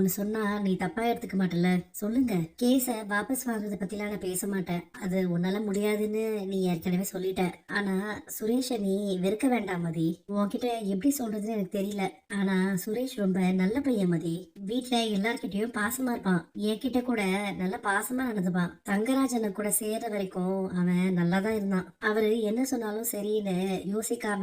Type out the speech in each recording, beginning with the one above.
ஒண்ணு சொன்னா நீ தப்பா எடுத்துக்க மாட்டல? சொல்லுங்க. கேஸ வாபஸ் வாங்குறத பத்திலாம் நான் பேச மாட்டேன். அது உன்னால முடியாதுன்னு நீ ஏற்கனவே சொல்லிட்ட. ஆனா சுரேஷ நீ வெறுக்க வேண்டாம் மதி. உன்கிட்ட எப்படி சொல்றதுன்னு எனக்கு தெரியல. ஆனா சுரேஷ் ரொம்ப நல்ல பையன் மதி. வீட்ல எல்லார்கிட்டயும் பாசமா இருப்பான். என்கிட்ட கூட நல்ல பாசமா நடந்துப்பான். தங்கராஜனை கூட சேர்ற வரைக்கும் அவன் நல்லா தான் இருந்தான். அவரு என்ன சொன்னாலும் சரின்னு யோசிக்காம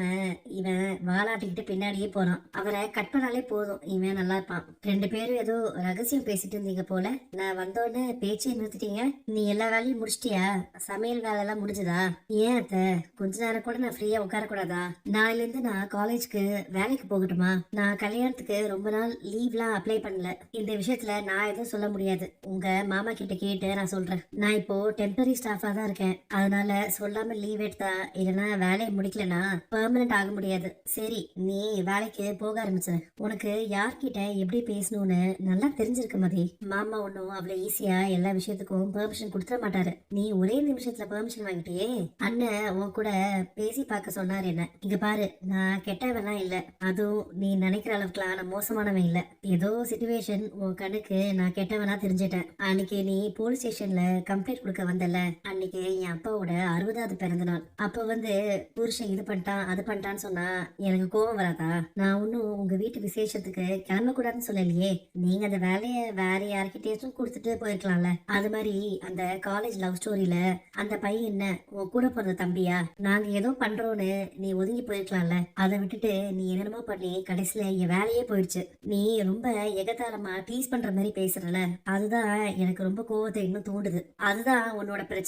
இவன் வாலாட்டிக்கிட்டு பின்னாடியே போறான். அவரை கட் பண்ணாலே போதும், இவன் நல்லா இருப்பான். 2 பேரும் ஏதோ ரகசியம் பேசிட்டு இருந்தீங்க போல. நான் வந்தோடனே பேச்சை நிறுத்திட்டீங்க. நீ எல்லா வேலையும் முடிச்சிட்டியா? சமையல் வேலை எல்லாம் முடிஞ்சதா? ஏன் அத்தை, கொஞ்ச நேரம் கூட நான் ஃப்ரீயா உட்கார கூடாதா? நாளைல இருந்து நான் காலேஜ்க்கு வேலைக்கு போகட்டுமா? நான் கல்யாணத்துக்கு ரொம்ப நாள் லீவ்லாம் அப்ளை பண்ணல. இந்த விஷயத்துல நான் எதுவும் சொல்ல முடியாது. உங்க மாமா கிட்ட கேட்டு நான் சொல்றேன். நான் இப்போ டெம்பரரி ஸ்டாஃபா தான் இருக்கேன். அதனால சொல்லாம லீவ் எடுத்தா இல்லைன்னா வேலையை முடிக்கலனா பெர்மனன்ட் ஆக முடியாது. சரி, நீ வேலைக்கு போக ஆரம்பிச்சிரு. உனக்கு யார்கிட்ட எப்படி பேசணும்னு நல்லா தெரிஞ்சிருக்க மதி. மாமா ஒன்னும் அவ்வளவு ஈஸியா எல்லா விஷயத்துக்கும் பெர்மிஷன் கொடுத்துட மாட்டாரு. நீ ஒரே நிமிஷத்துல பெர்மிஷன் வாங்கிட்டியே. அண்ணன் உன் கூட பேசி பார்க்க சொன்னாரு என்ன. இங்க பாரு, நான் கெட்டவெல்லாம் இல்ல. அதுவும் நீ நினைக்கிற அளவுக்குலாம் நான் மோசமானவன் இல்ல. ஏதோ சிச்சுவேஷன் உன் கணக்கு நான் கெட்டவனா தெரிஞ்சிட்டேன். அன்னைக்கு நீ போலீஸ் ஸ்டேஷன்ல கம்ப்ளைண்ட் கொடுக்க வந்தல, அன்னைக்கு என் அப்பாவோட 60வது பிறந்த நாள். அப்ப வந்து புருஷன் இது பண்ணிட்டான் அது பண்ணிட்டான்னு சொன்னா எனக்கு கோபம் வராதா? நான் ஒன்னும் உங்க வீட்டு விசேஷத்துக்கு கிளம்ப கூடாதுன்னு சொல்லலையே. நீங்க அந்த வேலைய வேற யார்கிட்டயும் கொடுத்துட்டு போயிருக்கலாம்ல. அது மாதிரி அந்த காலேஜ் லவ் ஸ்டோரியில அந்த பையன் என்ன உன் கூட பிறந்த தம்பியா? நாங்க ஏதோ பண்றோம்னு நீ ஒதுங்கி போயிருக்கலாம்ல. அதை விட்டுட்டு நீ என்னென்னமோ பண்ணி கடைசியில என் வேலையே போயிடுச்சு. நீ ரொம்ப எகத்தாளமா டீஸ் பண்ற மாதிரி பேசுறல, அதுதான் எனக்கு ரொம்ப கோவத்தை இன்னும் தூண்டுது. அதுதான் உன்னோட பிரச்சனை.